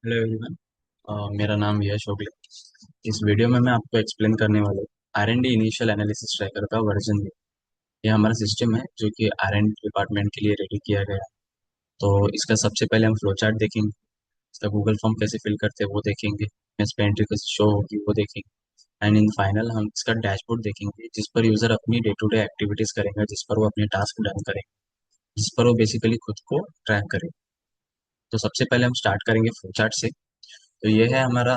Hello everyone. मेरा नाम यश ओगले। इस वीडियो में मैं आपको एक्सप्लेन करने वाला हूँ R and D initial analysis tracker का वर्जन। ये हमारा सिस्टम है जो कि आर एन डी डिपार्टमेंट के लिए रेडी किया गया है। तो इसका सबसे पहले हम फ्लो चार्ट देखेंगे। इसका गूगल फॉर्म कैसे फिल करते हैं वो देखेंगे। इस पे एंट्री कैसे शो होगी वो देखेंगे। एंड इन फाइनल हम इसका डैशबोर्ड देखेंगे जिस पर यूज़र अपनी डे टू डे एक्टिविटीज़ करेंगे, जिस पर वो अपने टास्क डन करेंगे, जिस पर वो बेसिकली खुद को ट्रैक करें। तो सबसे पहले हम स्टार्ट करेंगे फ्लो चार्ट से। तो ये है हमारा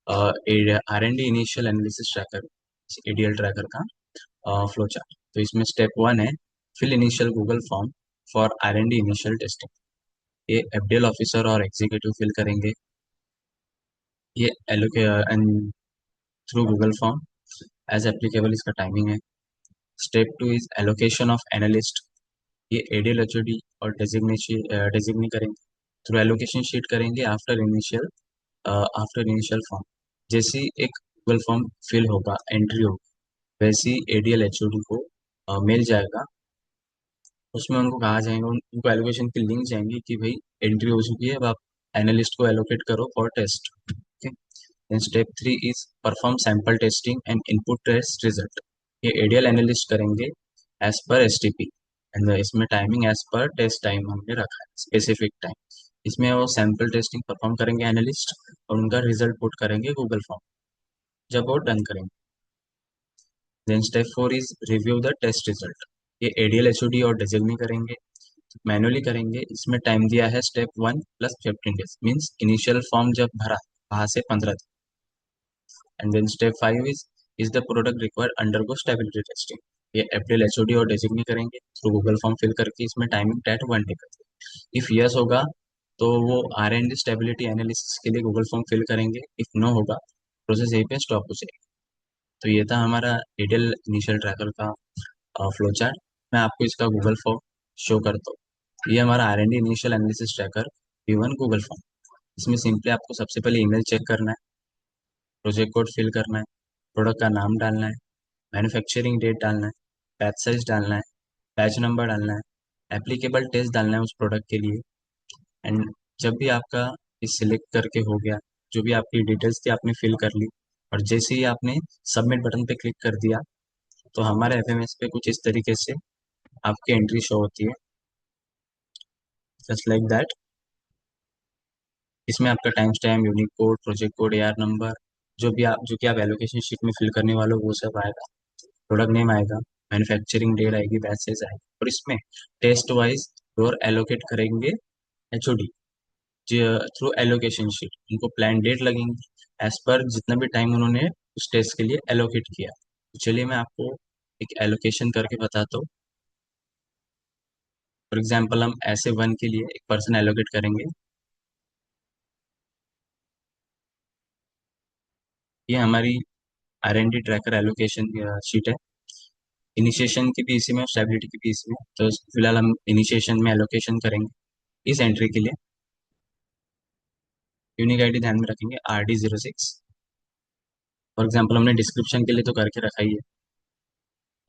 R and D initial analysis tracker, ADL tracker का फ्लो चार्ट। तो इसमें स्टेप वन है fill initial Google form for R and D initial testing. ये एफडीएल ऑफिसर और एग्जीक्यूटिव फिल करेंगे। ये and through Google form as applicable इसका timing है। Step two is allocation of analyst. ये एडीएल एचओडी और designee करेंगे। थ्रू एलोकेशन शीट करेंगे आफ्टर इनिशियल फॉर्म। जैसी एक गूगल फॉर्म फिल होगा, एंट्री होगी, वैसी एडीएल एचओडी को मिल जाएगा। उसमें उनको कहा जाएगा, उनको एलोकेशन की लिंक जाएंगी कि भाई एंट्री हो चुकी है, अब आप एनालिस्ट को एलोकेट करो for test. Okay. Then step three is perform sample testing and input test result. ये एडीएल एनालिस्ट करेंगे एज पर एसटीपी। एंड इसमें timing as per test time हमने रखा है, स्पेसिफिक टाइम। इसमें वो सैंपल टेस्टिंग परफॉर्म करेंगे एनालिस्ट और उनका रिजल्ट पुट करेंगे गूगल फॉर्म जब वो डन करेंगे। Then step four is review the test result. ये एडीएल एचओडी और डिजिग्नी करेंगे, मैनुअली करेंगे। इसमें टाइम दिया है step one plus 15 days, means initial form जब भरा वहां से 15 दिन। And then step five is the product required undergo stability testing. ये एफडीएल एचओडी और डिजिग्नी करेंगे थ्रू गूगल फॉर्म फिल करके। इसमें टाइमिंग टेट 1 डे करेंगे। इफ यस होगा तो वो R and D stability analysis के लिए गूगल फॉर्म फिल करेंगे। इफ नो होगा प्रोसेस यहीं पे स्टॉप हो जाएगी। तो ये था हमारा एडियल इनिशियल ट्रैकर का फ्लो चार्ट। मैं आपको इसका गूगल फॉर्म शो करता हूँ। ये हमारा R and D initial analysis tracker V1 Google form. इसमें सिंपली आपको सबसे पहले ईमेल चेक करना है, प्रोजेक्ट कोड फिल करना है, प्रोडक्ट का नाम डालना है, मैन्युफैक्चरिंग डेट डालना है, बैच साइज डालना है, बैच नंबर डालना है, एप्लीकेबल टेस्ट डालना है उस प्रोडक्ट के लिए। एंड जब भी आपका इस सिलेक्ट करके हो गया, जो भी आपकी डिटेल्स थी आपने फिल कर ली, और जैसे ही आपने सबमिट बटन पे क्लिक कर दिया तो हमारे एफएमएस पे कुछ इस तरीके से आपकी एंट्री शो होती है, जस्ट लाइक दैट। इसमें आपका time stamp, unique code, project code, AR number, जो कि आप एलोकेशन शीट में फिल करने वाले हो वो सब आएगा। प्रोडक्ट नेम आएगा, मैन्युफैक्चरिंग डेट आएगी, बैच साइज आएगी। और इसमें टेस्ट वाइज और एलोकेट करेंगे एचओडी थ्रू एलोकेशन शीट। उनको प्लान डेट लगेंगी एज पर जितना भी टाइम उन्होंने उस टेस्ट के लिए एलोकेट किया। तो चलिए मैं आपको एक एलोकेशन करके बताता हूँ। फॉर एग्जाम्पल हम ऐसे वन के लिए एक पर्सन एलोकेट करेंगे। ये हमारी R and D tracker allocation sheet है। इनिशिएशन की भी इसी में, स्टेबिलिटी की भी इसी में। तो फिलहाल हम इनिशिएशन में एलोकेशन करेंगे इस एंट्री के लिए। यूनिक आईडी ध्यान में रखेंगे RD06। फॉर एग्जाम्पल हमने डिस्क्रिप्शन के लिए तो करके रखा ही है।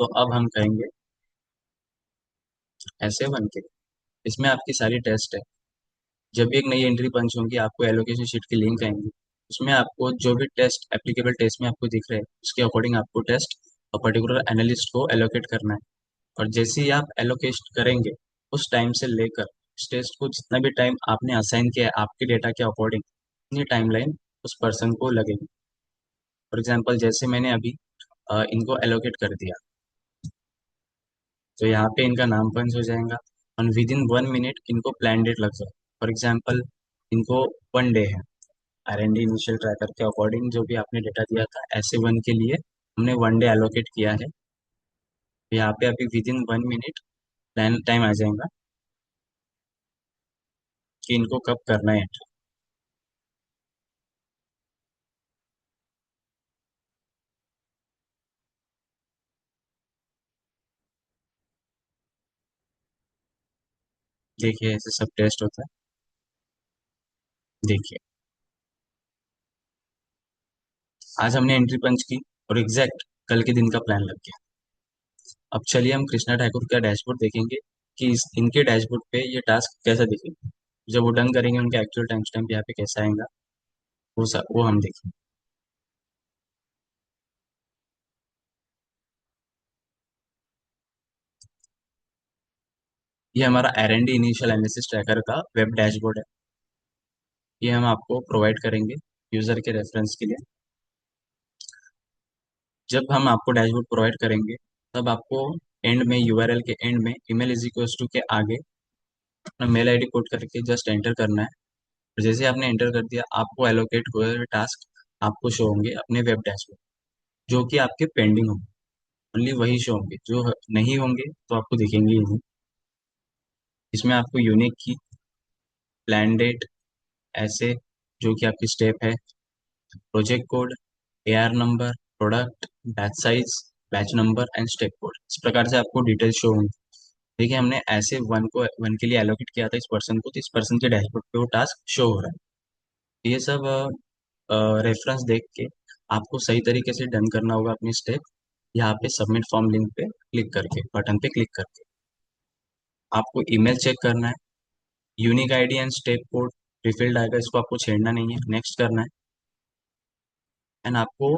तो अब हम कहेंगे ऐसे वन के लिए। इसमें आपकी सारी टेस्ट है। जब भी एक नई एंट्री पंच होंगी आपको एलोकेशन शीट की लिंक आएंगी। उसमें आपको जो भी टेस्ट एप्लीकेबल टेस्ट में आपको दिख रहे हैं उसके अकॉर्डिंग आपको टेस्ट और पर्टिकुलर एनालिस्ट को एलोकेट करना है। और जैसे ही आप एलोकेट करेंगे उस टाइम से लेकर उस टेस्ट को जितना भी टाइम आपने असाइन किया है आपके डेटा के अकॉर्डिंग, इतनी टाइमलाइन उस पर्सन को लगेगी। फॉर एग्जाम्पल जैसे मैंने अभी इनको एलोकेट कर दिया, तो यहाँ पे इनका नाम पंच हो जाएगा और विद इन 1 मिनट इनको प्लान डेट लग जाए। फॉर एग्जाम्पल इनको 1 डे है। R and D initial tracker के अकॉर्डिंग जो भी आपने डेटा दिया था ऐसे वन के लिए हमने 1 डे एलोकेट किया है। तो यहाँ पे अभी within 1 minute plan time आ जाएगा कि इनको कब करना है entry। देखिए ऐसे सब टेस्ट होता है। देखिए आज हमने एंट्री पंच की और एग्जैक्ट कल के दिन का प्लान लग गया। अब चलिए हम कृष्णा ठाकुर का डैशबोर्ड देखेंगे कि इनके डैशबोर्ड पे ये टास्क कैसा दिखेगा। जब वो डन करेंगे उनका एक्चुअल टाइम स्टैम्प यहाँ पे कैसा आएगा। वो हम देखेंगे। ये हमारा R&D इनिशियल एनालिसिस ट्रैकर का वेब डैशबोर्ड है। ये हम आपको प्रोवाइड करेंगे यूजर के रेफरेंस के लिए। जब हम आपको डैशबोर्ड प्रोवाइड करेंगे, तब आपको एंड में, यूआरएल के एंड में, ईमेल इज इक्वल्स टू के आगे अपना मेल आईडी कोड करके जस्ट एंटर करना है। और जैसे आपने एंटर कर दिया, आपको एलोकेट हुए हुए टास्क आपको शो होंगे अपने वेब डैशबोर्ड, जो कि आपके पेंडिंग होंगे। ओनली वही शो होंगे, जो नहीं होंगे तो आपको दिखेंगे ही नहीं। इसमें आपको यूनिक की, प्लान डेट, ऐसे, जो कि आपकी स्टेप है, project code, AR number, product, batch size, batch number and step code, इस प्रकार से आपको डिटेल शो होंगी। देखिए, हमने ऐसे वन के लिए एलोकेट किया था इस पर्सन को, तो इस पर्सन के डैशबोर्ड पे वो टास्क शो हो रहा है। ये सब रेफरेंस देख के आपको सही तरीके से डन करना होगा अपनी स्टेप। यहाँ पे सबमिट फॉर्म लिंक पे क्लिक करके, बटन पे क्लिक करके आपको ईमेल चेक करना है। Unique ID and step code रिफिल्ड आएगा, इसको आपको छेड़ना नहीं है, नेक्स्ट करना है। एंड आपको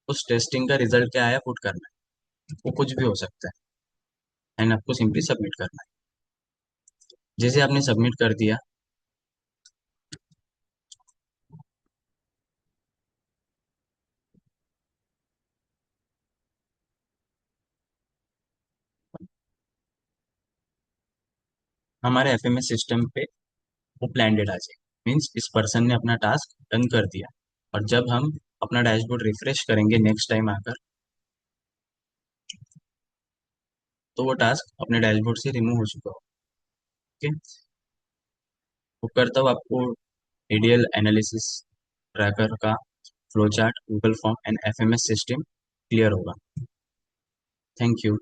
उस टेस्टिंग का रिजल्ट क्या आया पुट करना है, वो कुछ भी हो सकता है। एंड आपको सिंपली सबमिट करना है। जैसे आपने सबमिट कर दिया, हमारे एफएमएस सिस्टम पे वो प्लान डेट आ जाएगी, मीन्स इस पर्सन ने अपना टास्क डन कर दिया। और जब हम अपना डैशबोर्ड रिफ्रेश करेंगे नेक्स्ट टाइम आकर, तो वो टास्क अपने डैशबोर्ड से रिमूव हो चुका हो। ओके, वो करता हुआ आपको एडीएल एनालिसिस ट्रैकर का flow chart, Google form and FMS system clear होगा। Thank you.